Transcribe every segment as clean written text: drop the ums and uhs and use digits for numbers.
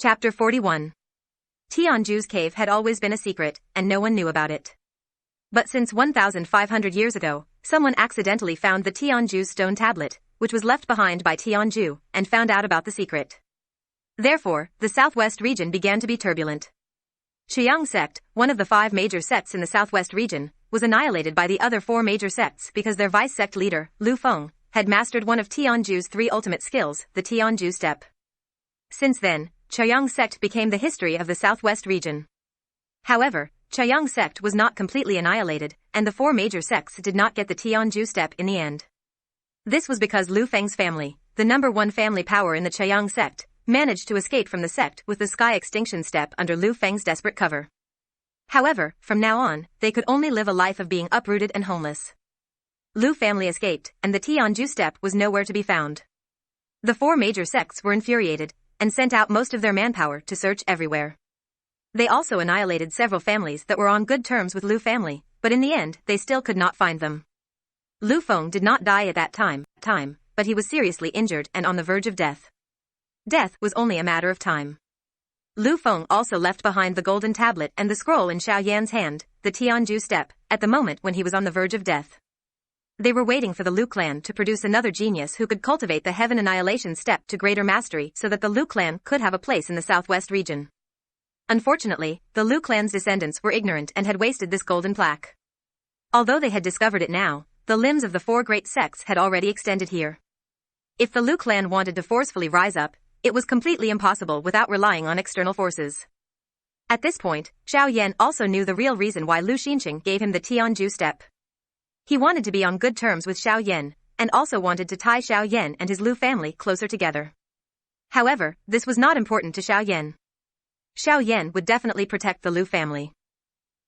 Chapter 41. Tianju's cave had always been a secret, and no one knew about it. But since 1,500 years ago, someone accidentally found the Tianju's stone tablet, which was left behind by Tianju, and found out about the secret. Therefore, the southwest region began to be turbulent. Qiang sect, one of the 5 major sects in the southwest region, was annihilated by the other 4 major sects because their vice-sect leader, Lu Feng, had mastered one of Tianju's 3 ultimate skills, the Tianju step. Since then, Qiang sect became the history of the southwest region. However, Qiang sect was not completely annihilated, and the 4 major sects did not get the Tianju step in the end. This was because Lu Feng's family, the number 1 family power in the Qiang sect, managed to escape from the sect with the sky extinction step under Lu Feng's desperate cover. However, from now on, they could only live a life of being uprooted and homeless. Lu family escaped, and the Tianju step was nowhere to be found. The 4 major sects were infuriated, and sent out most of their manpower to search everywhere. They also annihilated several families that were on good terms with Lu family, but in the end, they still could not find them. Lu Feng did not die at that time, but he was seriously injured and on the verge of death. Death was only a matter of time. Lu Feng also left behind the golden tablet and the scroll in Xiao Yan's hand, the Tianju step, at the moment when he was on the verge of death. They were waiting for the Lu clan to produce another genius who could cultivate the Heaven Annihilation step to greater mastery so that the Lu clan could have a place in the southwest region. Unfortunately, the Lu clan's descendants were ignorant and had wasted this golden plaque. Although they had discovered it now, the limbs of the 4 great sects had already extended here. If the Lu clan wanted to forcefully rise up, it was completely impossible without relying on external forces. At this point, Xiao Yan also knew the real reason why Lu Xinqing gave him the Tianju step. He wanted to be on good terms with Xiao Yan, and also wanted to tie Xiao Yan and his Lu family closer together. However, this was not important to Xiao Yan. Xiao Yan would definitely protect the Lu family.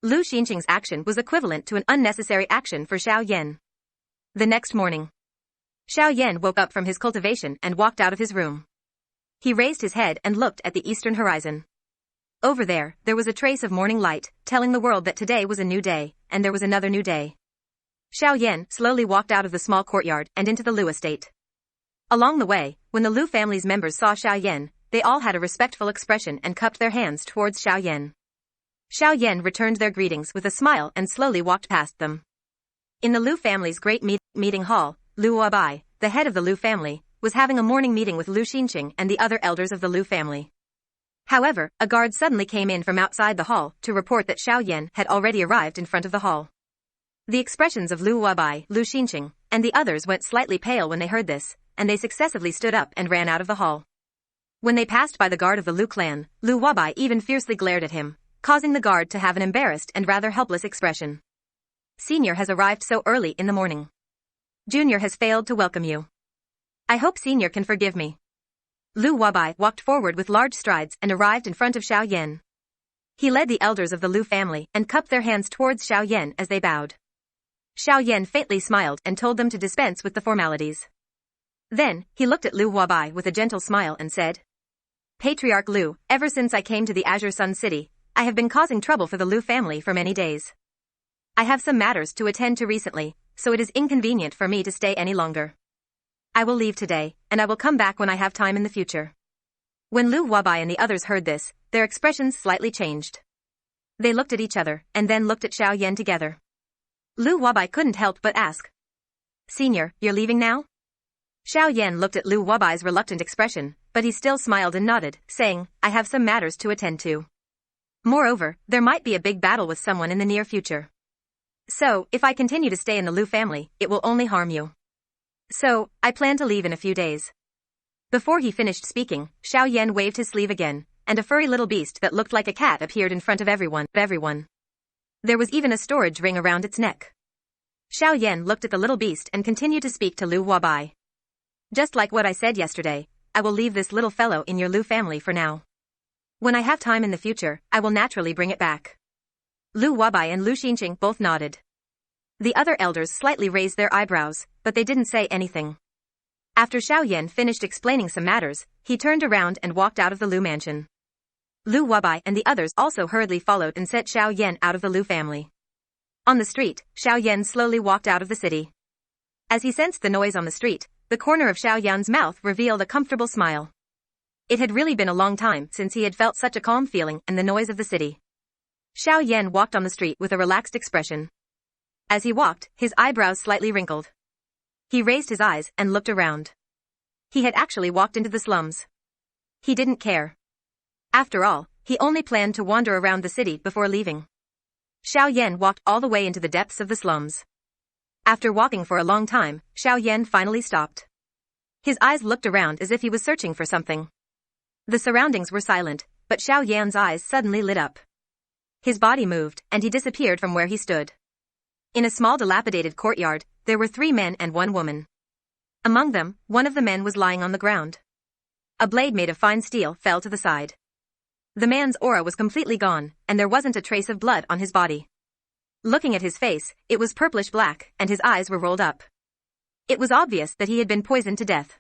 Lu Xinqing's action was equivalent to an unnecessary action for Xiao Yan. The next morning, Xiao Yan woke up from his cultivation and walked out of his room. He raised his head and looked at the eastern horizon. Over there was a trace of morning light, telling the world that today was a new day, and there was another new day. Xiao Yan slowly walked out of the small courtyard and into the Lu estate. Along the way, when the Lu family's members saw Xiao Yan, they all had a respectful expression and cupped their hands towards Xiao Yan. Xiao Yan returned their greetings with a smile and slowly walked past them. In the Lu family's great meeting hall, Lu Wabai, the head of the Lu family, was having a morning meeting with Lu Xinqing and the other elders of the Lu family. However, a guard suddenly came in from outside the hall to report that Xiao Yan had already arrived in front of the hall. The expressions of Lu Wabai, Lu Xinqing, and the others went slightly pale when they heard this, and they successively stood up and ran out of the hall. When they passed by the guard of the Lu clan, Lu Wabai even fiercely glared at him, causing the guard to have an embarrassed and rather helpless expression. Senior has arrived so early in the morning. Junior has failed to welcome you. I hope Senior can forgive me. Lu Wabai walked forward with large strides and arrived in front of Xiao Yan. He led the elders of the Lu family and cupped their hands towards Xiao Yan as they bowed. Xiao Yan faintly smiled and told them to dispense with the formalities. Then, he looked at Lu Wabai with a gentle smile and said, Patriarch Lu, ever since I came to the Azure Sun City, I have been causing trouble for the Lu family for many days. I have some matters to attend to recently, so it is inconvenient for me to stay any longer. I will leave today, and I will come back when I have time in the future. When Lu Wabai and the others heard this, their expressions slightly changed. They looked at each other, and then looked at Xiao Yan together. Lu Wabai couldn't help but ask, Senior, you're leaving now? Xiao Yan looked at Lu Wabai's reluctant expression, but he still smiled and nodded, saying, I have some matters to attend to. Moreover, there might be a big battle with someone in the near future. So, if I continue to stay in the Lu family, it will only harm you. So, I plan to leave in a few days. Before he finished speaking, Xiao Yan waved his sleeve again, and a furry little beast that looked like a cat appeared in front of everyone. There was even a storage ring around its neck. Xiao Yan looked at the little beast and continued to speak to Lu Wabai. Just like what I said yesterday, I will leave this little fellow in your Lu family for now. When I have time in the future, I will naturally bring it back. Lu Wabai and Lu Xinqing both nodded. The other elders slightly raised their eyebrows, but they didn't say anything. After Xiao Yan finished explaining some matters, he turned around and walked out of the Lu mansion. Lu Wabai and the others also hurriedly followed and sent Xiao Yan out of the Lu family. On the street, Xiao Yan slowly walked out of the city. As he sensed the noise on the street, the corner of Xiao Yan's mouth revealed a comfortable smile. It had really been a long time since he had felt such a calm feeling in the noise of the city. Xiao Yan walked on the street with a relaxed expression. As he walked, his eyebrows slightly wrinkled. He raised his eyes and looked around. He had actually walked into the slums. He didn't care. After all, he only planned to wander around the city before leaving. Xiao Yan walked all the way into the depths of the slums. After walking for a long time, Xiao Yan finally stopped. His eyes looked around as if he was searching for something. The surroundings were silent, but Xiao Yan's eyes suddenly lit up. His body moved, and he disappeared from where he stood. In a small dilapidated courtyard, there were 3 men and 1 woman. Among them, one of the men was lying on the ground. A blade made of fine steel fell to the side. The man's aura was completely gone, and there wasn't a trace of blood on his body. Looking at his face, it was purplish black, and his eyes were rolled up. It was obvious that he had been poisoned to death.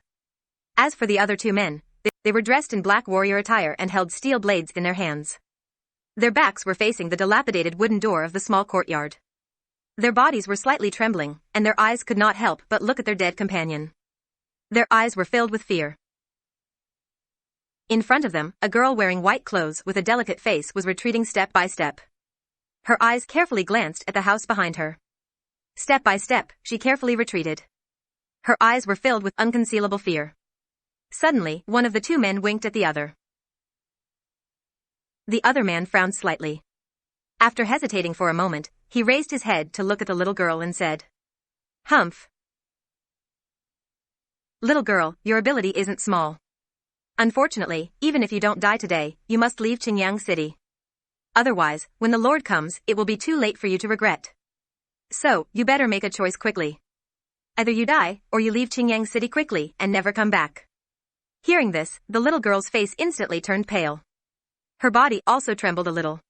As for the other 2 men, they were dressed in black warrior attire and held steel blades in their hands. Their backs were facing the dilapidated wooden door of the small courtyard. Their bodies were slightly trembling, and their eyes could not help but look at their dead companion. Their eyes were filled with fear. In front of them, a girl wearing white clothes with a delicate face was retreating step by step. Her eyes carefully glanced at the house behind her. Step by step, she carefully retreated. Her eyes were filled with unconcealable fear. Suddenly, one of the 2 men winked at the other. The other man frowned slightly. After hesitating for a moment, he raised his head to look at the little girl and said, "Humph. Little girl, your ability isn't small. Unfortunately, even if you don't die today, you must leave Qingyang City. Otherwise, when the Lord comes, it will be too late for you to regret. So, you better make a choice quickly. Either you die, or you leave Qingyang City quickly and never come back." Hearing this, the little girl's face instantly turned pale. Her body also trembled a little.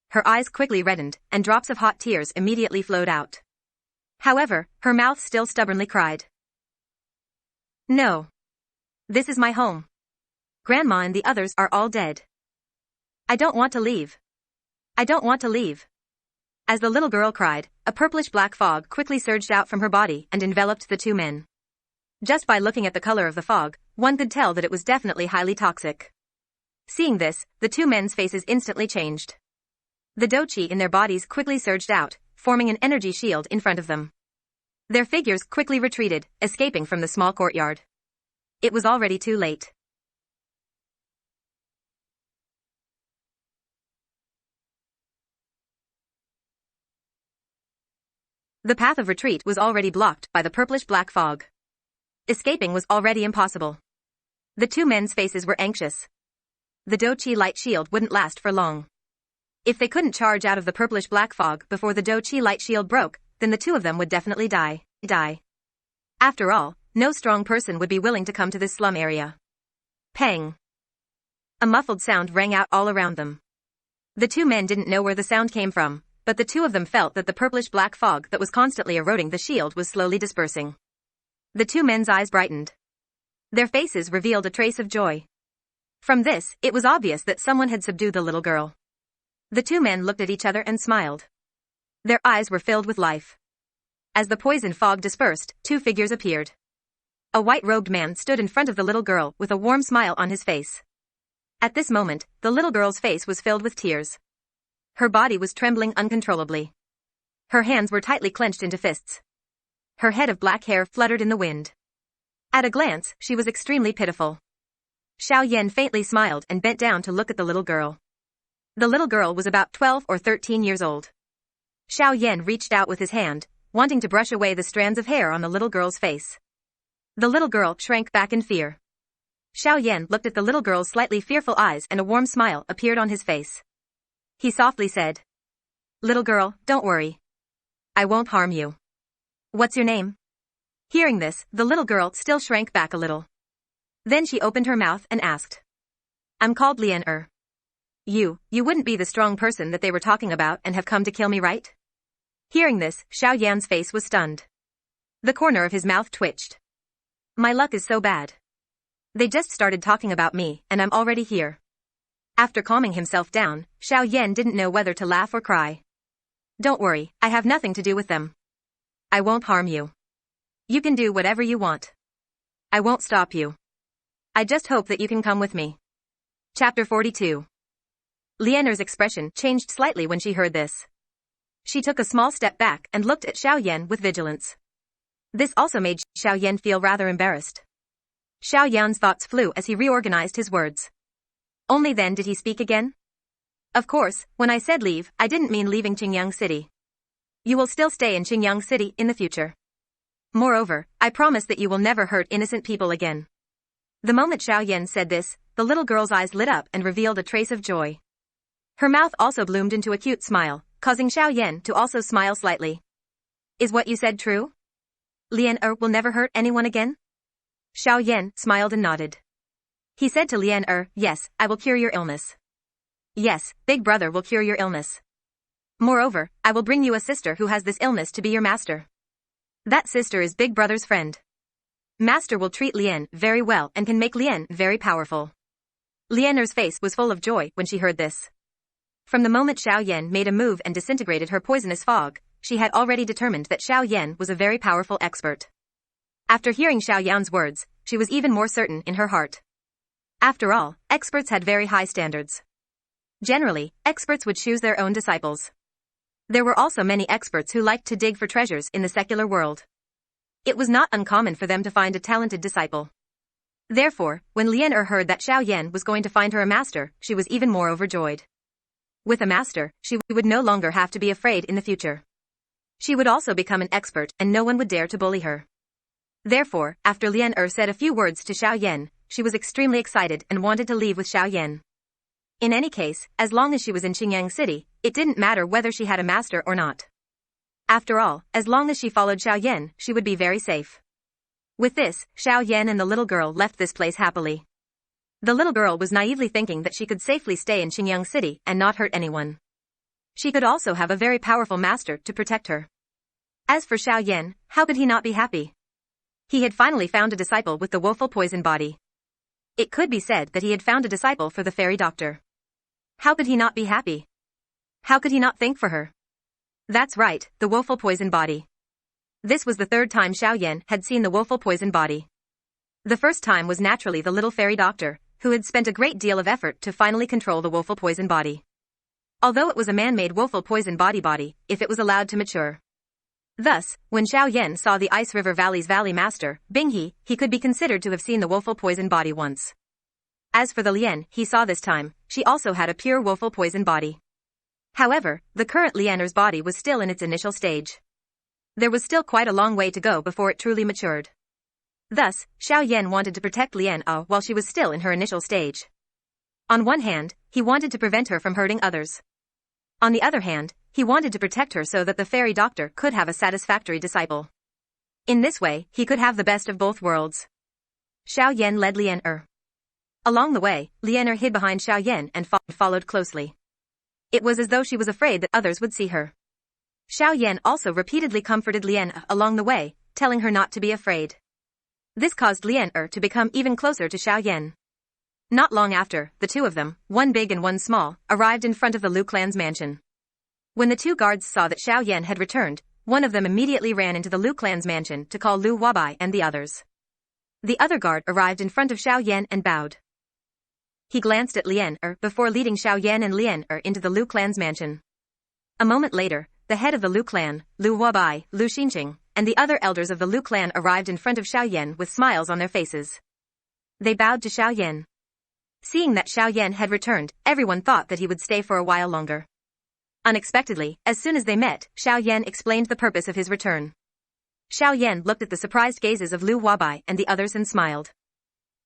Her eyes quickly reddened, and drops of hot tears immediately flowed out. However, her mouth still stubbornly cried. "No. This is my home. Grandma and the others are all dead. I don't want to leave. I don't want to leave." As the little girl cried, a purplish-black fog quickly surged out from her body and enveloped the 2 men. Just by looking at the color of the fog, one could tell that it was definitely highly toxic. Seeing this, the 2 men's faces instantly changed. The doqi in their bodies quickly surged out, forming an energy shield in front of them. Their figures quickly retreated, escaping from the small courtyard. It was already too late. The path of retreat was already blocked by the purplish-black fog. Escaping was already impossible. The 2 men's faces were anxious. The doqi light shield wouldn't last for long. If they couldn't charge out of the purplish-black fog before the doqi light shield broke, then the 2 of them would definitely die. After all, no strong person would be willing to come to this slum area. Pang! A muffled sound rang out all around them. The 2 men didn't know where the sound came from, but the 2 of them felt that the purplish-black fog that was constantly eroding the shield was slowly dispersing. The 2 men's eyes brightened. Their faces revealed a trace of joy. From this, it was obvious that someone had subdued the little girl. The 2 men looked at each other and smiled. Their eyes were filled with life. As the poison fog dispersed, 2 figures appeared. A white-robed man stood in front of the little girl with a warm smile on his face. At this moment, the little girl's face was filled with tears. Her body was trembling uncontrollably. Her hands were tightly clenched into fists. Her head of black hair fluttered in the wind. At a glance, she was extremely pitiful. Xiao Yan faintly smiled and bent down to look at the little girl. The little girl was about 12 or 13 years old. Xiao Yan reached out with his hand, wanting to brush away the strands of hair on the little girl's face. The little girl shrank back in fear. Xiao Yan looked at the little girl's slightly fearful eyes and a warm smile appeared on his face. He softly said, "Little girl, don't worry. I won't harm you. What's your name?" Hearing this, the little girl still shrank back a little. Then she opened her mouth and asked, "I'm called Lian Er. You wouldn't be the strong person that they were talking about and have come to kill me, right?" Hearing this, Xiao Yan's face was stunned. The corner of his mouth twitched. "My luck is so bad. They just started talking about me, and I'm already here." After calming himself down, Xiao Yan didn't know whether to laugh or cry. "Don't worry, I have nothing to do with them. I won't harm you. You can do whatever you want. I won't stop you." I just hope that you can come with me. Chapter 42. Lianer's expression changed slightly when she heard this. She took a small step back and looked at Xiao Yan with vigilance. This also made Xiao Yan feel rather embarrassed. Xiao Yan's thoughts flew as he reorganized his words. Only then did he speak again. Of course, when I said leave, I didn't mean leaving Qingyang City. You will still stay in Qingyang City in the future. Moreover, I promise that you will never hurt innocent people again. The moment Xiao Yan said this, the little girl's eyes lit up and revealed a trace of joy. Her mouth also bloomed into a cute smile, causing Xiao Yan to also smile slightly. Is what you said true? Lian will never hurt anyone again? Xiao Yan smiled and nodded. He said to Lian yes, I will cure your illness. Yes, Big Brother will cure your illness. Moreover, I will bring you a sister who has this illness to be your master. That sister is Big Brother's friend. Master will treat Lian very well and can make Lian very powerful. Lianer's face was full of joy when she heard this. From the moment Xiao Yan made a move and disintegrated her poisonous fog, she had already determined that Xiao Yan was a very powerful expert. After hearing Xiao Yan's words, she was even more certain in her heart. After all, experts had very high standards. Generally, experts would choose their own disciples. There were also many experts who liked to dig for treasures in the secular world. It was not uncommon for them to find a talented disciple. Therefore, when Lian heard that Xiao Yan was going to find her a master, she was even more overjoyed. With a master, she would no longer have to be afraid in the future. She would also become an expert and no one would dare to bully her. Therefore, after Lian said a few words to Xiao Yan, she was extremely excited and wanted to leave with Xiao Yan. In any case, as long as she was in Qingyang City, it didn't matter whether she had a master or not. After all, as long as she followed Xiao Yan, she would be very safe. With this, Xiao Yan and the little girl left this place happily. The little girl was naively thinking that she could safely stay in Qingyang City and not hurt anyone. She could also have a very powerful master to protect her. As for Xiao Yan, how could he not be happy? He had finally found a disciple with the woeful poison body. It could be said that he had found a disciple for the fairy doctor. How could he not be happy? How could he not think for her? That's right, the woeful poison body. This was the third time Xiao Yan had seen the woeful poison body. The first time was naturally the little fairy doctor, who had spent a great deal of effort to finally control the woeful poison body. Although it was a man-made woeful poison body, if it was allowed to mature. Thus, when Xiao Yan saw the Ice River Valley's Valley Master, Binghe, he could be considered to have seen the woeful poison body once. As for the Lian he saw this time, she also had a pure woeful poison body. However, the current Lianer's body was still in its initial stage. There was still quite a long way to go before it truly matured. Thus, Xiao Yan wanted to protect Lian while she was still in her initial stage. On one hand, he wanted to prevent her from hurting others. On the other hand, he wanted to protect her so that the fairy doctor could have a satisfactory disciple. In this way, he could have the best of both worlds. Xiao Yan led Lian. Along the way, Lian hid behind Xiao Yan and followed closely. It was as though she was afraid that others would see her. Xiao Yan also repeatedly comforted Lian along the way, telling her not to be afraid. This caused Lian to become even closer to Xiao Yan. Not long after, the two of them, one big and one small, arrived in front of the Lu clan's mansion. When the two guards saw that Xiao Yan had returned, one of them immediately ran into the Lu clan's mansion to call Lu Wabai and the others. The other guard arrived in front of Xiao Yan and bowed. He glanced at Lian before leading Xiao Yan and Lian into the Lu clan's mansion. A moment later, the head of the Lu clan, Lu Wabai, Lu Xinqing, and the other elders of the Lu clan arrived in front of Xiao Yan with smiles on their faces. They bowed to Xiao Yan. Seeing that Xiao Yan had returned, everyone thought that he would stay for a while longer. Unexpectedly, as soon as they met, Xiao Yan explained the purpose of his return. Xiao Yan looked at the surprised gazes of Lu Wabai and the others and smiled.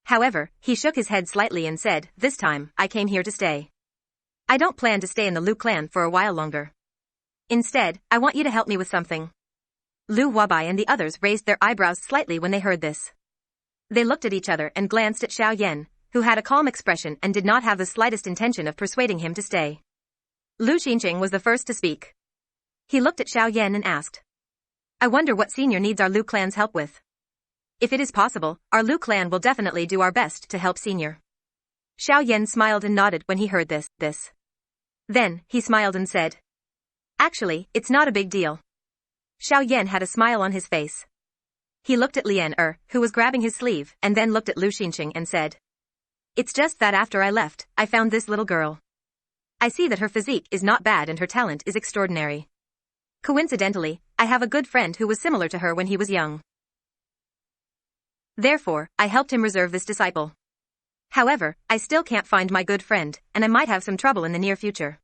However, he shook his head slightly and said, "This time, I came here to stay. I don't plan to stay in the Lu clan for a while longer. Instead, I want you to help me with something." Lu Wabai and the others raised their eyebrows slightly when they heard this. They looked at each other and glanced at Xiao Yan, who had a calm expression and did not have the slightest intention of persuading him to stay. Lu Xinqing was the first to speak. He looked at Xiao Yan and asked, "I wonder what senior needs our Lu clan's help with. If it is possible, our Lu clan will definitely do our best to help senior." Xiao Yan smiled and nodded when he heard this. Then, he smiled and said, "Actually, it's not a big deal." Xiao Yan had a smile on his face. He looked at Lian who was grabbing his sleeve, and then looked at Lu Xinqing and said, "It's just that after I left, I found this little girl. I see that her physique is not bad and her talent is extraordinary. Coincidentally, I have a good friend who was similar to her when he was young. Therefore, I helped him reserve this disciple. However, I still can't find my good friend, and I might have some trouble in the near future.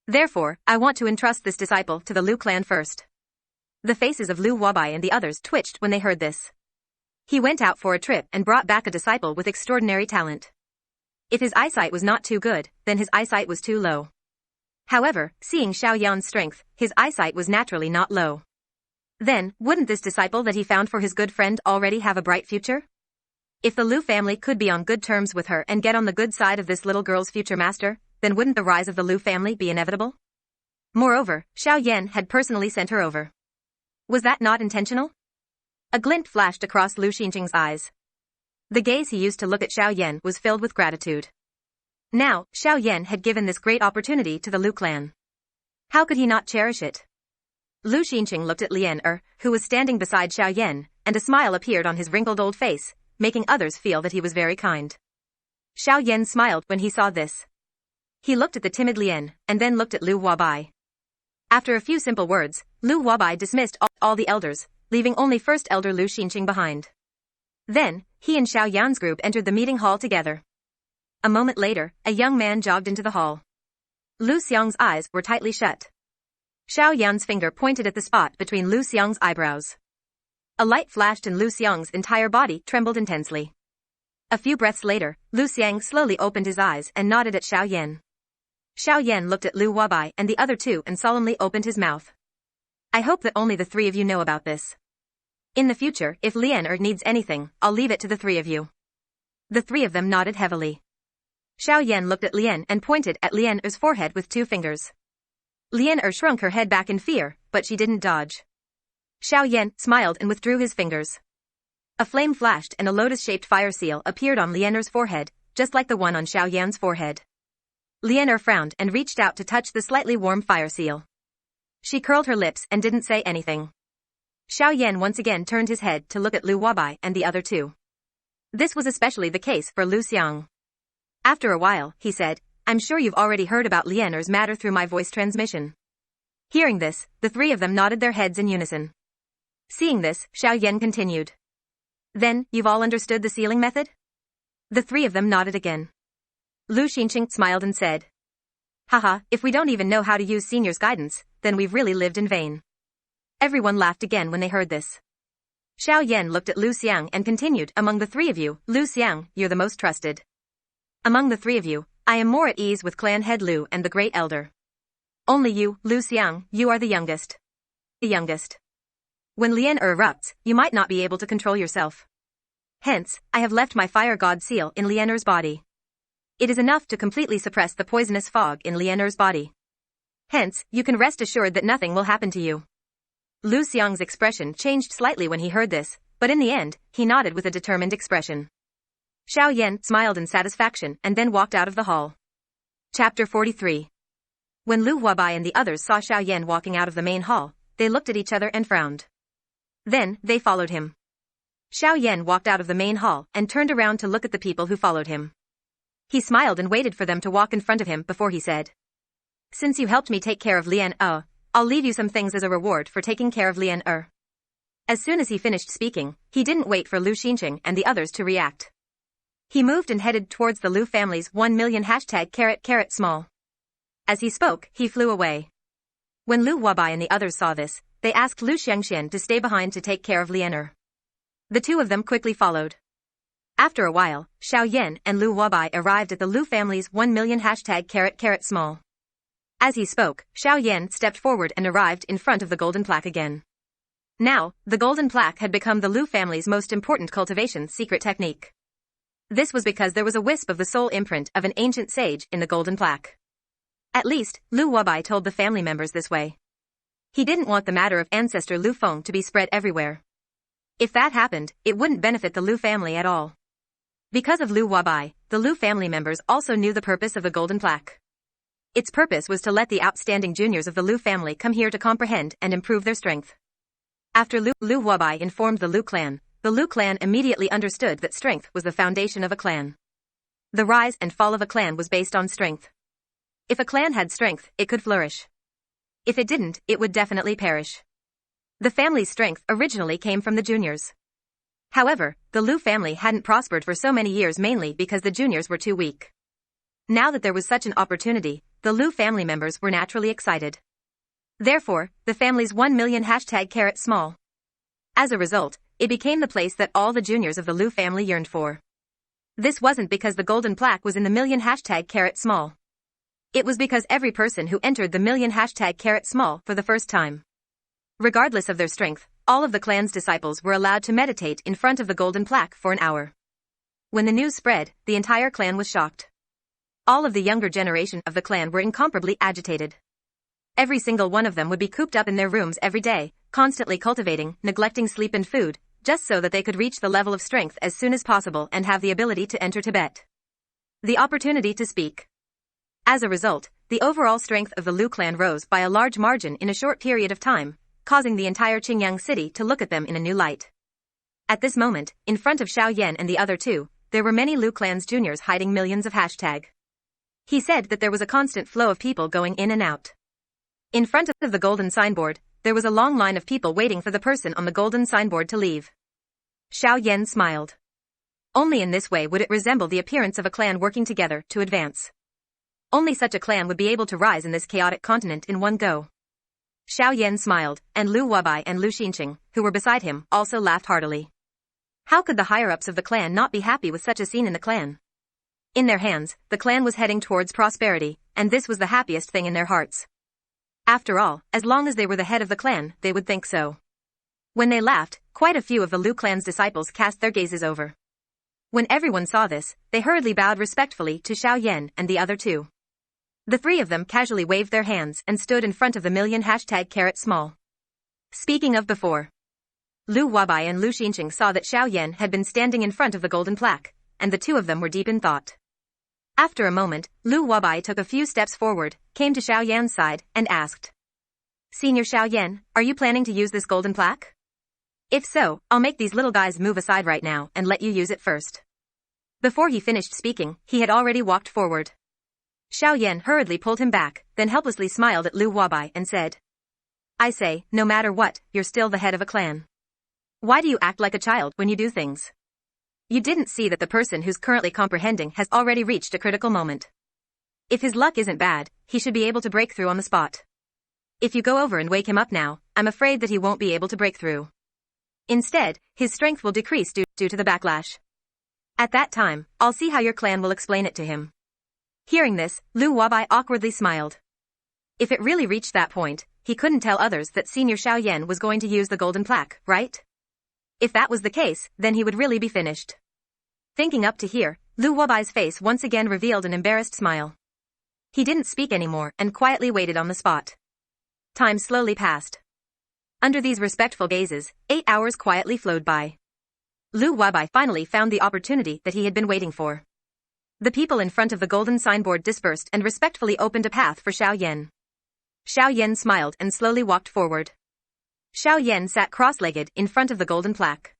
Therefore, I want to entrust this disciple to the Lu clan first." The faces of Lu Wabai and the others twitched when they heard this. He went out for a trip and brought back a disciple with extraordinary talent. If his eyesight was not too good, then his eyesight was too low. However, seeing Xiao Yan's strength, his eyesight was naturally not low. Then, wouldn't this disciple that he found for his good friend already have a bright future? If the Lu family could be on good terms with her and get on the good side of this little girl's future master, then wouldn't the rise of the Lu family be inevitable? Moreover, Xiao Yan had personally sent her over. Was that not intentional? A glint flashed across Lu Xinqing's eyes. The gaze he used to look at Xiao Yan was filled with gratitude. Now, Xiao Yan had given this great opportunity to the Lu clan. How could he not cherish it? Lu Xinqing looked at Lian who was standing beside Xiao Yan, and a smile appeared on his wrinkled old face, making others feel that he was very kind. Xiao Yan smiled when he saw this. He looked at the timid Lian, and then looked at Lu Wabai. After a few simple words, Lu Wabai dismissed all the elders, leaving only First Elder Lu Xinqing behind. Then, he and Xiao Yan's group entered the meeting hall together. A moment later, a young man jogged into the hall. Lu Xiang's eyes were tightly shut. Xiao Yan's finger pointed at the spot between Lu Xiang's eyebrows. A light flashed and Lu Xiang's entire body trembled intensely. A few breaths later, Lu Xiang slowly opened his eyes and nodded at Xiao Yan. Xiao Yan looked at Lu Wabai and the other two and solemnly opened his mouth. "I hope that only the three of you know about this. In the future, if Lian needs anything, I'll leave it to the three of you." The three of them nodded heavily. Xiao Yan looked at Lian and pointed at Lian forehead with 2 fingers. Lian shrunk her head back in fear, but she didn't dodge. Xiao Yan smiled and withdrew his fingers. A flame flashed and a lotus-shaped fire seal appeared on Lian's forehead, just like the one on Xiao Yan's forehead. Lian frowned and reached out to touch the slightly warm fire seal. She curled her lips and didn't say anything. Xiao Yan once again turned his head to look at Lu Wabai and the other two. This was especially the case for Lu Xiang. After a while, he said, "I'm sure you've already heard about Lian's matter through my voice transmission." Hearing this, the three of them nodded their heads in unison. Seeing this, Xiao Yan continued. "Then, you've all understood the sealing method?" The three of them nodded again. Lu Xinqing smiled and said, "Haha, if we don't even know how to use senior's guidance, then we've really lived in vain." Everyone laughed again when they heard this. Xiao Yan looked at Lu Xiang and continued, "Among the three of you, Lu Xiang, you're the most trusted. Among the three of you, I am more at ease with clan head Lu and the great elder. Only you, Lu Xiang, you are the youngest. The youngest. When Lian erupts, you might not be able to control yourself. Hence, I have left my fire god seal in Lian's body. It is enough to completely suppress the poisonous fog in Lian's body. Hence, you can rest assured that nothing will happen to you." Lu Xiang's expression changed slightly when he heard this, but in the end, he nodded with a determined expression. Xiao Yan smiled in satisfaction and then walked out of the hall. Chapter 43. When Lu Wabai and the others saw Xiao Yan walking out of the main hall, they looked at each other and frowned. Then, they followed him. Xiao Yan walked out of the main hall and turned around to look at the people who followed him. He smiled and waited for them to walk in front of him before he said, "Since you helped me take care of Lian I'll leave you some things as a reward for taking care of Lian As soon as he finished speaking, he didn't wait for Lu Xinqing and the others to react. He moved and headed towards the Lu family's 1 million #small. As he spoke, he flew away. When Lu Wabai and the others saw this, they asked Lu Xiangxian to stay behind to take care of Lian The two of them quickly followed. After a while, Xiao Yan and Lu Wabai arrived at the Lu family's 1 million #small. As he spoke, Xiao Yan stepped forward and arrived in front of the golden plaque again. Now, the golden plaque had become the Lu family's most important cultivation secret technique. This was because there was a wisp of the soul imprint of an ancient sage in the golden plaque. At least, Lu Wabai told the family members this way. He didn't want the matter of ancestor Lu Feng to be spread everywhere. If that happened, it wouldn't benefit the Lu family at all. Because of Lu Wabai, the Lu family members also knew the purpose of the golden plaque. Its purpose was to let the outstanding juniors of the Lu family come here to comprehend and improve their strength. After Lu Huabai informed the Lu clan immediately understood that strength was the foundation of a clan. The rise and fall of a clan was based on strength. If a clan had strength, it could flourish. If it didn't, it would definitely perish. The family's strength originally came from the juniors. However, the Lu family hadn't prospered for so many years mainly because the juniors were too weak. Now that there was such an opportunity, the Lu family members were naturally excited. Therefore, the family's 1 million #small. As a result, it became the place that all the juniors of the Lu family yearned for. This wasn't because the golden plaque was in the million #small. It was because every person who entered the million #small for the first time. Regardless of their strength, all of the clan's disciples were allowed to meditate in front of the golden plaque for an hour. When the news spread, the entire clan was shocked. All of the younger generation of the clan were incomparably agitated. Every single one of them would be cooped up in their rooms every day, constantly cultivating, neglecting sleep and food, just so that they could reach the level of strength as soon as possible and have the ability to enter Tibet. The opportunity to speak. As a result, the overall strength of the Lu clan rose by a large margin in a short period of time, causing the entire Qingyang city to look at them in a new light. At this moment, in front of Xiao Yan and the other two, there were many Lu clan's juniors hiding millions of hashtag. He said that there was a constant flow of people going in and out. In front of the golden signboard, there was a long line of people waiting for the person on the golden signboard to leave. Xiao Yan smiled. Only in this way would it resemble the appearance of a clan working together to advance. Only such a clan would be able to rise in this chaotic continent in one go. Xiao Yan smiled, and Lu Huabai and Lu Xinqing, who were beside him, also laughed heartily. How could the higher-ups of the clan not be happy with such a scene in the clan? In their hands, the clan was heading towards prosperity, and this was the happiest thing in their hearts. After all, as long as they were the head of the clan, they would think so. When they laughed, quite a few of the Lu clan's disciples cast their gazes over. When everyone saw this, they hurriedly bowed respectfully to Xiao Yan and the other two. The three of them casually waved their hands and stood in front of the million #small. Speaking of before, Lu Huabai and Lu Xinqing saw that Xiao Yan had been standing in front of the golden plaque, and the two of them were deep in thought. After a moment, Lu Huabai took a few steps forward, came to Xiao Yan's side, and asked, "Senior Xiao Yan, are you planning to use this golden plaque? If so, I'll make these little guys move aside right now and let you use it first." Before he finished speaking, he had already walked forward. Xiao Yan hurriedly pulled him back, then helplessly smiled at Lu Huabai and said, "I say, no matter what, you're still the head of a clan. Why do you act like a child when you do things? You didn't see that the person who's currently comprehending has already reached a critical moment. If his luck isn't bad, he should be able to break through on the spot. If you go over and wake him up now, I'm afraid that he won't be able to break through. Instead, his strength will decrease due to the backlash. At that time, I'll see how your clan will explain it to him." Hearing this, Lu Huabai awkwardly smiled. If it really reached that point, he couldn't tell others that Senior Xiao Yan was going to use the golden plaque, right? If that was the case, then he would really be finished. Thinking up to here, Lu Huabai's face once again revealed an embarrassed smile. He didn't speak anymore and quietly waited on the spot. Time slowly passed. Under these respectful gazes, 8 hours quietly flowed by. Lu Huabai finally found the opportunity that he had been waiting for. The people in front of the golden signboard dispersed and respectfully opened a path for Xiao Yan. Xiao Yan smiled and slowly walked forward. Xiao Yan sat cross-legged in front of the golden plaque.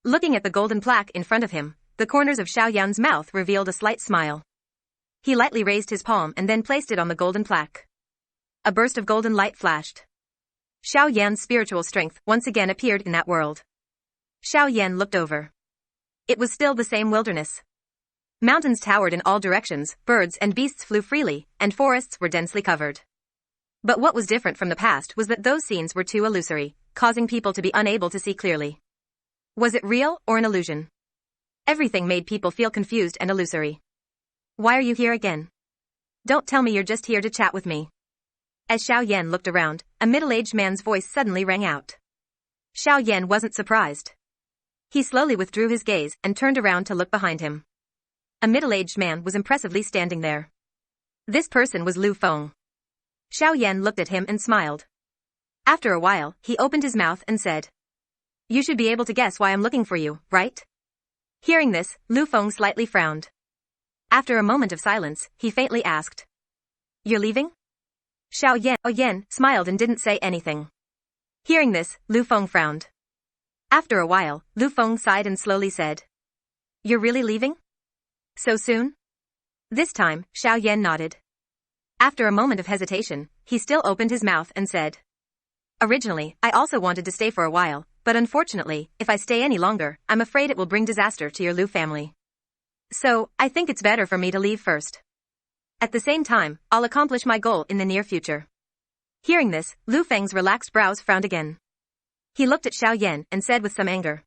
Looking at the golden plaque in front of him, the corners of Xiao Yan's mouth revealed a slight smile. He lightly raised his palm and then placed it on the golden plaque. A burst of golden light flashed. Xiao Yan's spiritual strength once again appeared in that world. Xiao Yan looked over. It was still the same wilderness. Mountains towered in all directions, birds and beasts flew freely, and forests were densely covered. But what was different from the past was that those scenes were too illusory, causing people to be unable to see clearly. Was it real or an illusion? Everything made people feel confused and illusory. "Why are you here again? Don't tell me you're just here to chat with me." As Xiao Yan looked around, a middle-aged man's voice suddenly rang out. Xiao Yan wasn't surprised. He slowly withdrew his gaze and turned around to look behind him. A middle-aged man was impressively standing there. This person was Lu Feng. Xiao Yan looked at him and smiled. After a while, he opened his mouth and said, "You should be able to guess why I'm looking for you, right?" Hearing this, Lu Feng slightly frowned. After a moment of silence, he faintly asked, "You're leaving?" Xiao Yan smiled and didn't say anything. Hearing this, Lu Feng frowned. After a while, Lu Feng sighed and slowly said, "You're really leaving? So soon?" This time, Xiao Yan nodded. After a moment of hesitation, he still opened his mouth and said, "Originally, I also wanted to stay for a while, but unfortunately, if I stay any longer, I'm afraid it will bring disaster to your Lu family. So, I think it's better for me to leave first. At the same time, I'll accomplish my goal in the near future." Hearing this, Lu Feng's relaxed brows frowned again. He looked at Xiao Yan and said with some anger,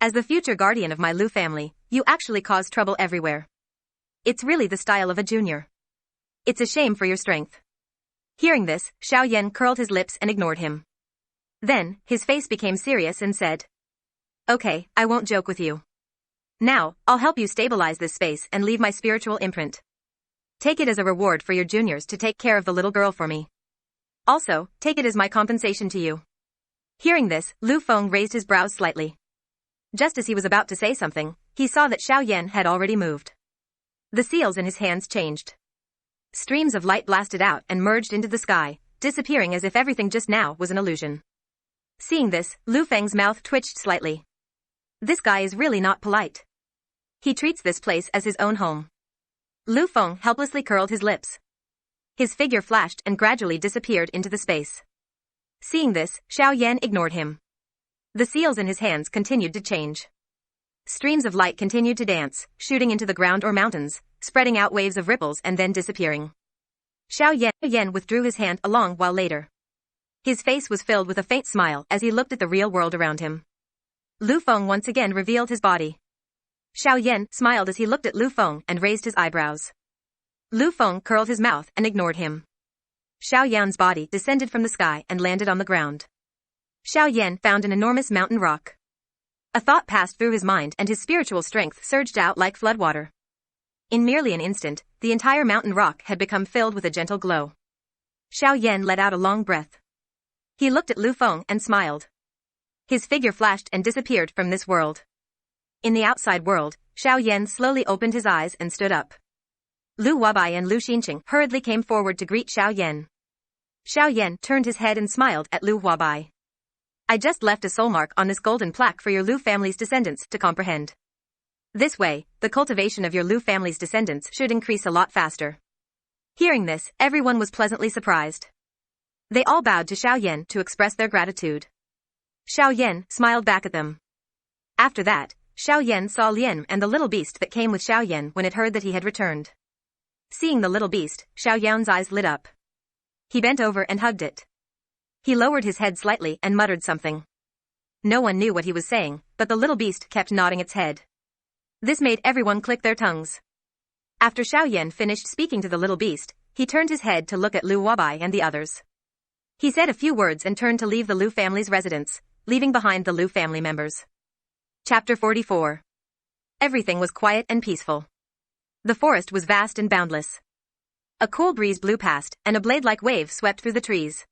"As the future guardian of my Lu family, you actually cause trouble everywhere. It's really the style of a junior. It's a shame for your strength." Hearing this, Xiao Yan curled his lips and ignored him. Then, his face became serious and said, "Okay, I won't joke with you. Now, I'll help you stabilize this space and leave my spiritual imprint. Take it as a reward for your juniors to take care of the little girl for me. Also, take it as my compensation to you." Hearing this, Lu Feng raised his brows slightly. Just as he was about to say something, he saw that Xiao Yan had already moved. The seals in his hands changed. Streams of light blasted out and merged into the sky, disappearing as if everything just now was an illusion. Seeing this, Lu Feng's mouth twitched slightly. This guy is really not polite. He treats this place as his own home. Lu Feng helplessly curled his lips. His figure flashed and gradually disappeared into the space. Seeing this, Xiao Yan ignored him. The seals in his hands continued to change. Streams of light continued to dance, shooting into the ground or mountains, spreading out waves of ripples and then disappearing. Xiao Yan withdrew his hand a long while later. His face was filled with a faint smile as he looked at the real world around him. Lu Feng once again revealed his body. Xiao Yan smiled as he looked at Lu Feng and raised his eyebrows. Lu Feng curled his mouth and ignored him. Xiao Yan's body descended from the sky and landed on the ground. Xiao Yan found an enormous mountain rock. A thought passed through his mind and his spiritual strength surged out like floodwater. In merely an instant, the entire mountain rock had become filled with a gentle glow. Xiao Yan let out a long breath. He looked at Lu Feng and smiled. His figure flashed and disappeared from this world. In the outside world, Xiao Yan slowly opened his eyes and stood up. Lu Wabai and Lu Xinqing hurriedly came forward to greet Xiao Yan. Xiao Yan turned his head and smiled at Lu Wabai. "I just left a soul mark on this golden plaque for your Lu family's descendants to comprehend. This way, the cultivation of your Lu family's descendants should increase a lot faster." Hearing this, everyone was pleasantly surprised. They all bowed to Xiao Yan to express their gratitude. Xiao Yan smiled back at them. After that, Xiao Yan saw Lian and the little beast that came with Xiao Yan when it heard that he had returned. Seeing the little beast, Xiao Yan's eyes lit up. He bent over and hugged it. He lowered his head slightly and muttered something. No one knew what he was saying, but the little beast kept nodding its head. This made everyone click their tongues. After Xiao Yan finished speaking to the little beast, he turned his head to look at Lu Wabai and the others. He said a few words and turned to leave the Lu family's residence, leaving behind the Lu family members. Chapter 44. Everything was quiet and peaceful. The forest was vast and boundless. A cool breeze blew past, and a blade-like wave swept through the trees.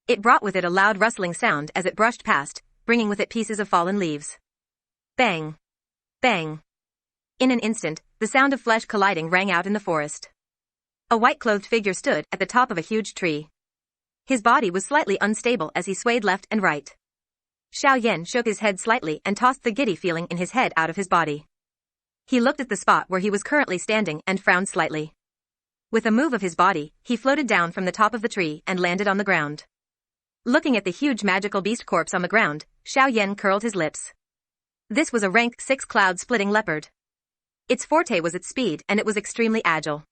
It brought with it a loud rustling sound as it brushed past, bringing with it pieces of fallen leaves. Bang! Bang! In an instant, the sound of flesh colliding rang out in the forest. A white-clothed figure stood at the top of a huge tree. His body was slightly unstable as he swayed left and right. Xiao Yan shook his head slightly and tossed the giddy feeling in his head out of his body. He looked at the spot where he was currently standing and frowned slightly. With a move of his body, he floated down from the top of the tree and landed on the ground. Looking at the huge magical beast corpse on the ground, Xiao Yan curled his lips. This was a rank 6 cloud-splitting leopard. Its forte was its speed and it was extremely agile.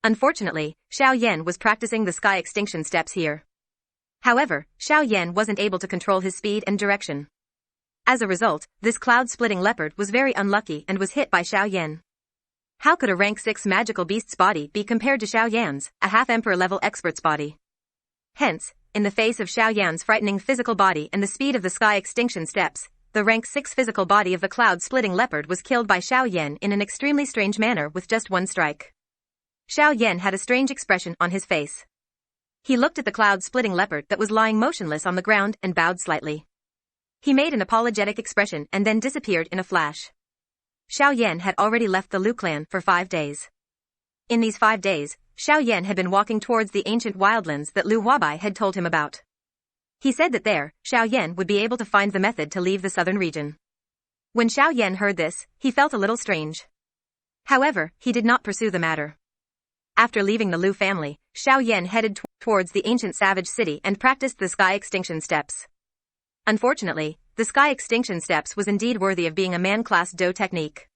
Unfortunately, Xiao Yan was practicing the sky extinction steps here. However, Xiao Yan wasn't able to control his speed and direction. As a result, this cloud-splitting leopard was very unlucky and was hit by Xiao Yan. How could a rank 6 magical beast's body be compared to Xiao Yan's, a half-emperor level expert's body? Hence, in the face of Xiao Yan's frightening physical body and the speed of the sky extinction steps, the rank 6 physical body of the cloud-splitting leopard was killed by Xiao Yan in an extremely strange manner with just one strike. Xiao Yan had a strange expression on his face. He looked at the cloud-splitting leopard that was lying motionless on the ground and bowed slightly. He made an apologetic expression and then disappeared in a flash. Xiao Yan had already left the Lu clan for 5 days. In these 5 days, Xiao Yan had been walking towards the ancient wildlands that Lu Wabai had told him about. He said that there, Xiao Yan would be able to find the method to leave the southern region. When Xiao Yan heard this, he felt a little strange. However, he did not pursue the matter. After leaving the Liu family, Xiao Yan headed towards the ancient savage city and practiced the sky extinction steps. Unfortunately, the sky extinction steps was indeed worthy of being a man-class Do technique.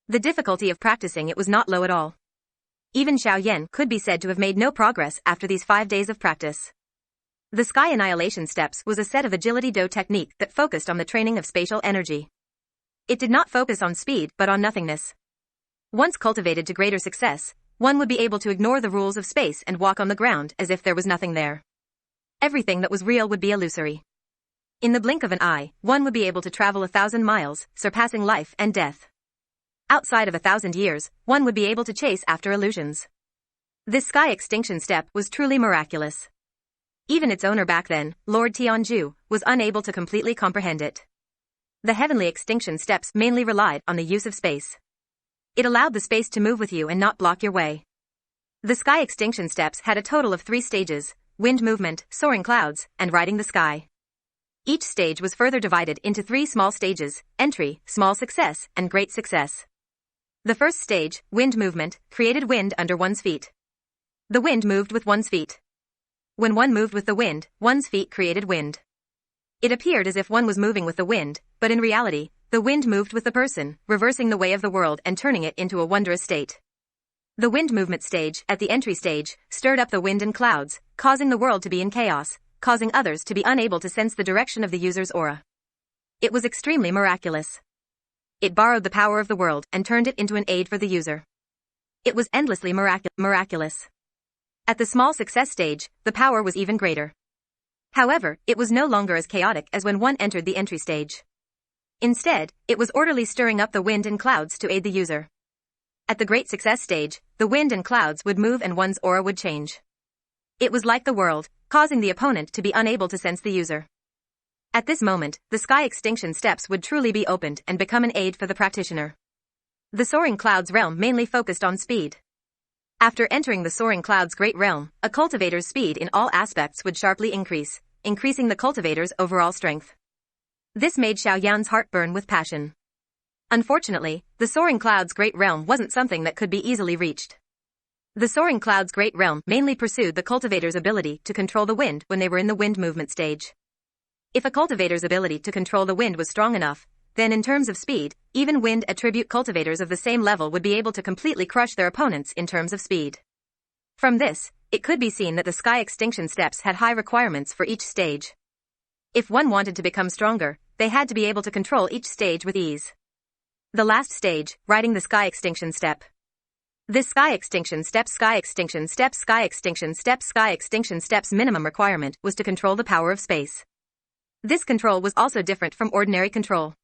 The difficulty of practicing it was not low at all. Even Xiao Yan could be said to have made no progress after these 5 days of practice. The sky annihilation steps was a set of agility Do technique that focused on the training of spatial energy. It did not focus on speed but on nothingness. Once cultivated to greater success, one would be able to ignore the rules of space and walk on the ground as if there was nothing there. Everything that was real would be illusory. In the blink of an eye, one would be able to travel 1,000 miles, surpassing life and death. Outside of 1,000 years, one would be able to chase after illusions. This sky extinction step was truly miraculous. Even its owner back then, Lord Tianju, was unable to completely comprehend it. The heavenly extinction steps mainly relied on the use of space. It allowed the space to move with you and not block your way. The sky extinction steps had a total of 3 stages: wind movement, soaring clouds, and riding the sky. Each stage was further divided into 3 small stages: entry, small success, and great success. The first stage, wind movement, created wind under one's feet. The wind moved with one's feet. When one moved with the wind, one's feet created wind. It appeared as if one was moving with the wind, but in reality, the wind moved with the person, reversing the way of the world and turning it into a wondrous state. The wind movement stage, at the entry stage, stirred up the wind and clouds, causing the world to be in chaos, causing others to be unable to sense the direction of the user's aura. It was extremely miraculous. It borrowed the power of the world and turned it into an aid for the user. It was endlessly miraculous. At the small success stage, the power was even greater. However, it was no longer as chaotic as when one entered the entry stage. Instead, it was orderly, stirring up the wind and clouds to aid the user. At the great success stage, the wind and clouds would move and one's aura would change. It was like the world, causing the opponent to be unable to sense the user. At this moment, the sky extinction steps would truly be opened and become an aid for the practitioner. The soaring clouds realm mainly focused on speed. After entering the soaring clouds great realm, a cultivator's speed in all aspects would sharply increase, increasing the cultivator's overall strength. This made Xiao Yan's heart burn with passion. Unfortunately, the soaring clouds great realm wasn't something that could be easily reached. The soaring clouds great realm mainly pursued the cultivator's ability to control the wind when they were in the wind movement stage. If a cultivator's ability to control the wind was strong enough, then in terms of speed, even wind attribute cultivators of the same level would be able to completely crush their opponents in terms of speed. From this, it could be seen that the sky extinction steps had high requirements for each stage. If one wanted to become stronger, they had to be able to control each stage with ease. The last stage, riding the sky extinction step. This sky extinction steps minimum requirement was to control the power of space. This control was also different from ordinary control.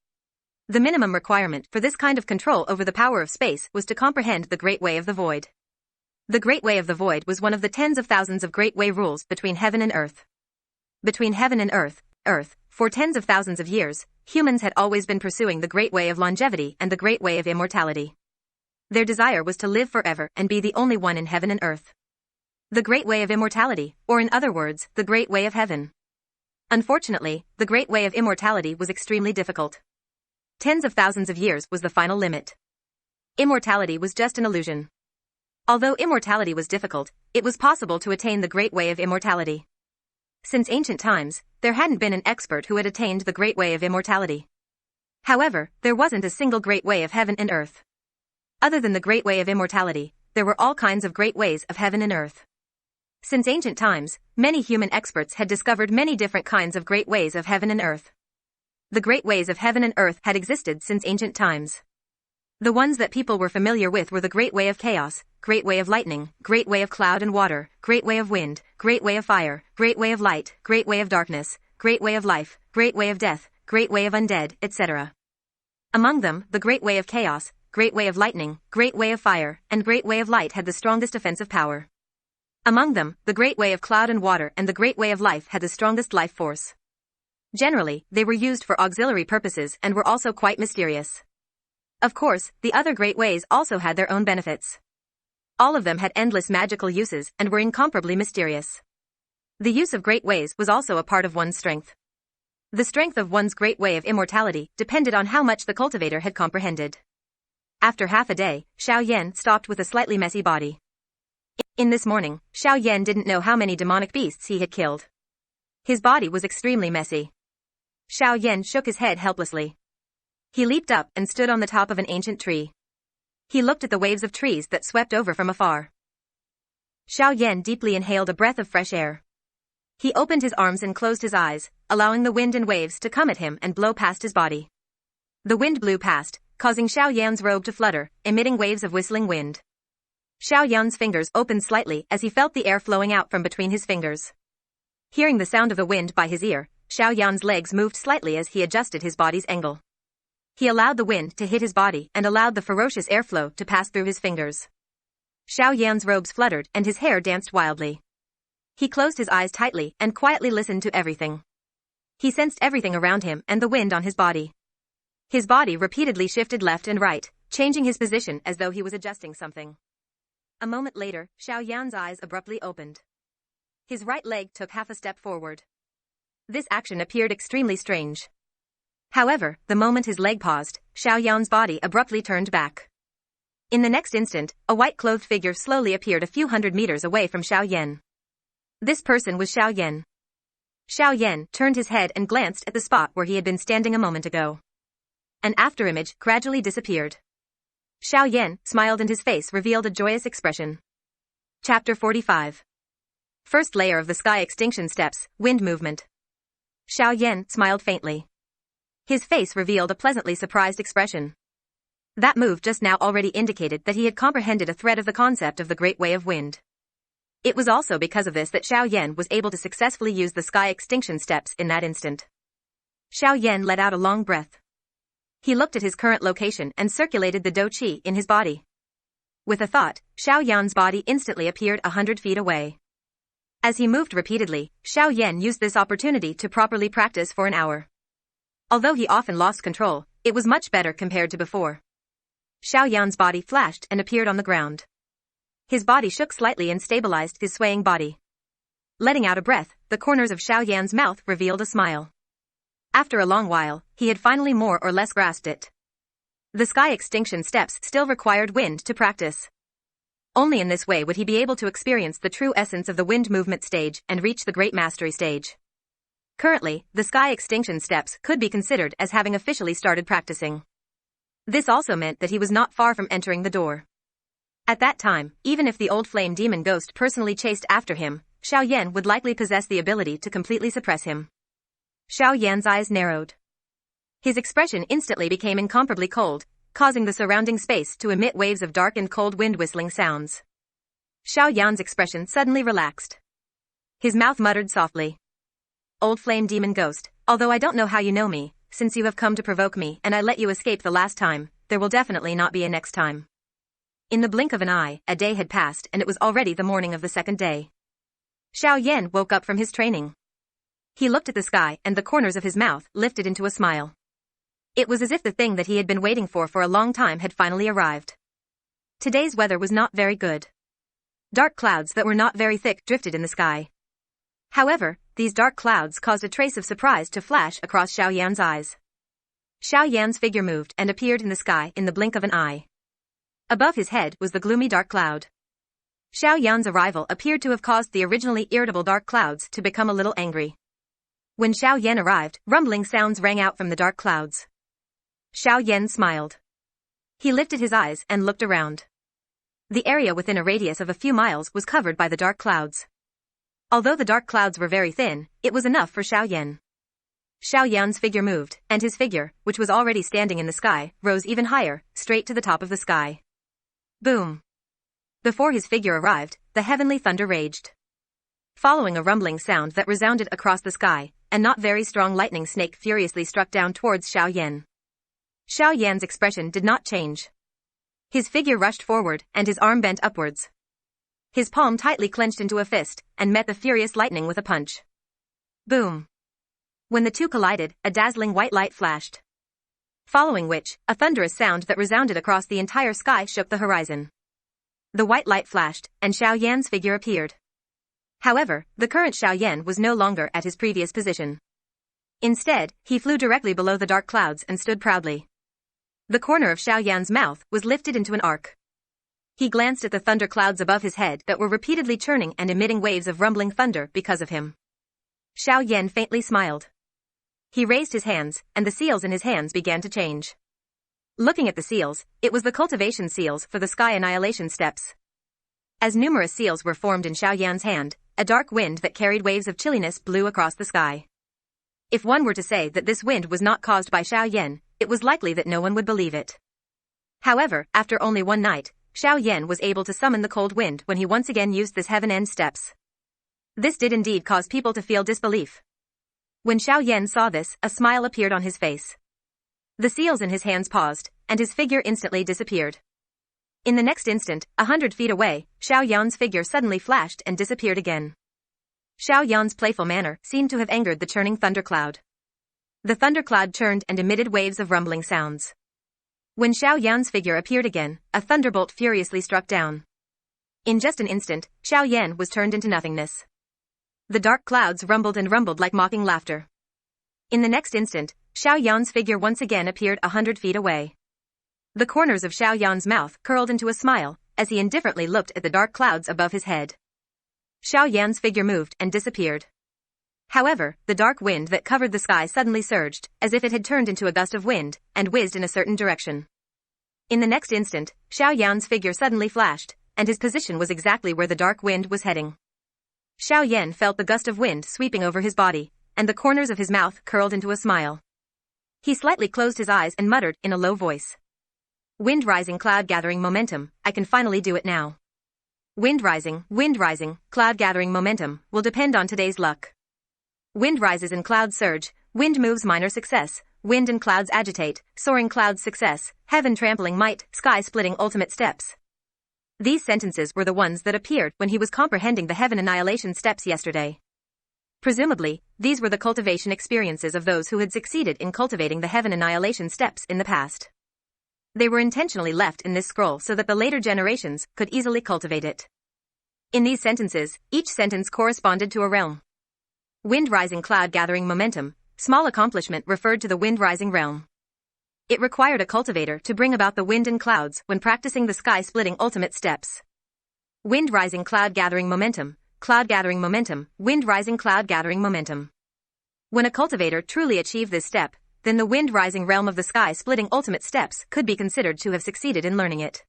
The minimum requirement for this kind of control over the power of space was to comprehend the Great Way of the Void. The Great Way of the Void was one of the tens of thousands of Great Way rules between heaven and earth. Between heaven and earth, for tens of thousands of years, humans had always been pursuing the Great Way of longevity and the Great Way of immortality. Their desire was to live forever and be the only one in heaven and earth. The Great Way of immortality, or in other words, the Great Way of heaven. Unfortunately, the Great Way of immortality was extremely difficult. Tens of thousands of years was the final limit. Immortality was just an illusion. Although immortality was difficult, it was possible to attain the Great Way of immortality. Since ancient times, there hadn't been an expert who had attained the Great Way of immortality. However, there wasn't a single Great Way of heaven and earth. Other than the Great Way of immortality, there were all kinds of Great Ways of heaven and earth. Since ancient times, many human experts had discovered many different kinds of Great Ways of heaven and earth. The Great Ways of heaven and earth had existed since ancient times. The ones that people were familiar with were the Great Way of chaos, Great Way of lightning, Great Way of cloud and water, Great Way of wind, Great Way of fire, Great Way of light, Great Way of darkness, Great Way of life, Great Way of death, Great Way of undead, etc. Among them, the Great Way of chaos, Great Way of lightning, Great Way of fire, and Great Way of light had the strongest offensive power. Among them, the Great Way of cloud and water and the Great Way of life had the strongest life force. Generally, they were used for auxiliary purposes and were also quite mysterious. Of course, the other Great Ways also had their own benefits. All of them had endless magical uses and were incomparably mysterious. The use of great ways was also a part of one's strength. The strength of one's great way of immortality depended on how much the cultivator had comprehended. After half a day, Xiao Yan stopped with a slightly messy body. In this morning, Xiao Yan didn't know how many demonic beasts he had killed. His body was extremely messy. Xiao Yan shook his head helplessly. He leaped up and stood on the top of an ancient tree. He looked at the waves of trees that swept over from afar. Xiao Yan deeply inhaled a breath of fresh air. He opened his arms and closed his eyes, allowing the wind and waves to come at him and blow past his body. The wind blew past, causing Xiao Yan's robe to flutter, emitting waves of whistling wind. Xiao Yan's fingers opened slightly as he felt the air flowing out from between his fingers. Hearing the sound of the wind by his ear, Xiao Yan's legs moved slightly as he adjusted his body's angle. He allowed the wind to hit his body and allowed the ferocious airflow to pass through his fingers. Xiao Yan's robes fluttered and his hair danced wildly. He closed his eyes tightly and quietly listened to everything. He sensed everything around him and the wind on his body. His body repeatedly shifted left and right, changing his position as though he was adjusting something. A moment later, Xiao Yan's eyes abruptly opened. His right leg took half a step forward. This action appeared extremely strange. However, the moment his leg paused, Xiao Yan's body abruptly turned back. In the next instant, a white-clothed figure slowly appeared a few hundred meters away from Xiao Yan. This person was Xiao Yan. Xiao Yan turned his head and glanced at the spot where he had been standing a moment ago. An afterimage gradually disappeared. Xiao Yan smiled and his face revealed a joyous expression. Chapter 45. First layer of the sky extinction steps, wind movement. Xiao Yan smiled faintly. His face revealed a pleasantly surprised expression. That move just now already indicated that he had comprehended a thread of the concept of the Great Way of Wind. It was also because of this that Xiao Yan was able to successfully use the sky extinction steps in that instant. Xiao Yan let out a long breath. He looked at his current location and circulated the Do Qi in his body. With a thought, Xiao Yan's body instantly appeared 100 feet away. As he moved repeatedly, Xiao Yan used this opportunity to properly practice for an hour. Although he often lost control, it was much better compared to before. Xiao Yan's body flashed and appeared on the ground. His body shook slightly and stabilized his swaying body. Letting out a breath, the corners of Xiao Yan's mouth revealed a smile. After a long while, he had finally more or less grasped it. The sky extinction steps still required wind to practice. Only in this way would he be able to experience the true essence of the wind movement stage and reach the great mastery stage. Currently, the sky extinction steps could be considered as having officially started practicing. This also meant that he was not far from entering the door. At that time, even if the old flame demon ghost personally chased after him, Xiao Yan would likely possess the ability to completely suppress him. Xiao Yan's eyes narrowed. His expression instantly became incomparably cold, causing the surrounding space to emit waves of dark and cold wind whistling sounds. Xiao Yan's expression suddenly relaxed. His mouth muttered softly. Old flame demon ghost, although I don't know how you know me, since you have come to provoke me and I let you escape the last time, there will definitely not be a next time. In the blink of an eye, a day had passed and it was already the morning of the second day. Xiao Yan woke up from his training. He looked at the sky and the corners of his mouth lifted into a smile. It was as if the thing that he had been waiting for a long time had finally arrived. Today's weather was not very good. Dark clouds that were not very thick drifted in the sky. However, these dark clouds caused a trace of surprise to flash across Xiao Yan's eyes. Xiao Yan's figure moved and appeared in the sky in the blink of an eye. Above his head was the gloomy dark cloud. Xiao Yan's arrival appeared to have caused the originally irritable dark clouds to become a little angry. When Xiao Yan arrived, rumbling sounds rang out from the dark clouds. Xiao Yan smiled. He lifted his eyes and looked around. The area within a radius of a few miles was covered by the dark clouds. Although the dark clouds were very thin, it was enough for Xiao Yan. Xiao Yan's figure moved, and his figure, which was already standing in the sky, rose even higher, straight to the top of the sky. Boom! Before his figure arrived, the heavenly thunder raged. Following a rumbling sound that resounded across the sky, a not very strong lightning snake furiously struck down towards Xiao Yan. Xiao Yan's expression did not change. His figure rushed forward, and his arm bent upwards. His palm tightly clenched into a fist, and met the furious lightning with a punch. Boom! When the two collided, a dazzling white light flashed. Following which, a thunderous sound that resounded across the entire sky shook the horizon. The white light flashed, and Xiao Yan's figure appeared. However, the current Xiao Yan was no longer at his previous position. Instead, he flew directly below the dark clouds and stood proudly. The corner of Xiao Yan's mouth was lifted into an arc. He glanced at the thunder clouds above his head that were repeatedly churning and emitting waves of rumbling thunder because of him. Xiao Yan faintly smiled. He raised his hands, and the seals in his hands began to change. Looking at the seals, it was the cultivation seals for the sky annihilation steps. As numerous seals were formed in Xiao Yan's hand, a dark wind that carried waves of chilliness blew across the sky. If one were to say that this wind was not caused by Xiao Yan, it was likely that no one would believe it. However, after only one night, Xiao Yan was able to summon the cold wind when he once again used this heaven-end steps. This did indeed cause people to feel disbelief. When Xiao Yan saw this, a smile appeared on his face. The seals in his hands paused, and his figure instantly disappeared. In the next instant, 100 feet away, Xiao Yan's figure suddenly flashed and disappeared again. Xiao Yan's playful manner seemed to have angered the churning thundercloud. The thundercloud churned and emitted waves of rumbling sounds. When Xiao Yan's figure appeared again, a thunderbolt furiously struck down. In just an instant, Xiao Yan was turned into nothingness. The dark clouds rumbled and rumbled like mocking laughter. In the next instant, Xiao Yan's figure once again appeared 100 feet away. The corners of Xiao Yan's mouth curled into a smile, as he indifferently looked at the dark clouds above his head. Xiao Yan's figure moved and disappeared. However, the dark wind that covered the sky suddenly surged, as if it had turned into a gust of wind, and whizzed in a certain direction. In the next instant, Xiao Yan's figure suddenly flashed, and his position was exactly where the dark wind was heading. Xiao Yan felt the gust of wind sweeping over his body, and the corners of his mouth curled into a smile. He slightly closed his eyes and muttered in a low voice. Wind rising, cloud gathering momentum, I can finally do it now. Wind rising, cloud gathering momentum, will depend on today's luck. Wind rises and clouds surge, wind moves minor success, wind and clouds agitate, soaring clouds success, heaven trampling might, sky splitting ultimate steps. These sentences were the ones that appeared when he was comprehending the heaven annihilation steps yesterday. Presumably, these were the cultivation experiences of those who had succeeded in cultivating the heaven annihilation steps in the past. They were intentionally left in this scroll so that the later generations could easily cultivate it. In these sentences, each sentence corresponded to a realm. Wind rising, cloud gathering momentum, small accomplishment referred to the wind rising realm. It required a cultivator to bring about the wind and clouds when practicing the sky splitting ultimate steps. Wind rising, cloud gathering momentum, wind rising, cloud gathering momentum. When a cultivator truly achieved this step, then the wind rising realm of the sky splitting ultimate steps could be considered to have succeeded in learning it.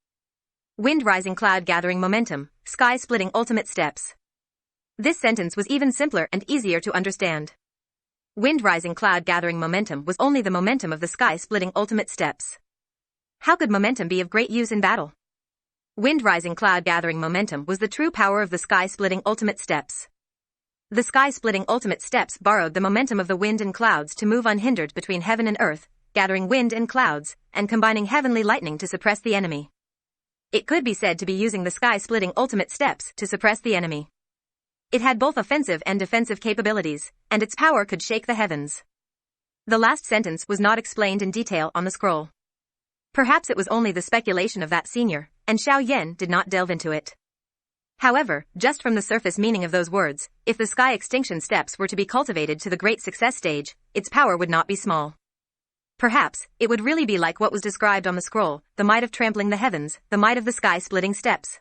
Wind rising, cloud gathering momentum, sky splitting ultimate steps. This sentence was even simpler and easier to understand. Wind rising, cloud gathering momentum was only the momentum of the sky splitting ultimate steps. How could momentum be of great use in battle? Wind rising, cloud gathering momentum was the true power of the sky splitting ultimate steps. The sky splitting ultimate steps borrowed the momentum of the wind and clouds to move unhindered between heaven and earth, gathering wind and clouds, and combining heavenly lightning to suppress the enemy. It could be said to be using the sky splitting ultimate steps to suppress the enemy. It had both offensive and defensive capabilities, and its power could shake the heavens. The last sentence was not explained in detail on the scroll. Perhaps it was only the speculation of that senior, and Xiao Yan did not delve into it. However, just from the surface meaning of those words, if the sky extinction steps were to be cultivated to the great success stage, its power would not be small. Perhaps, it would really be like what was described on the scroll, the might of trampling the heavens, the might of the sky splitting steps.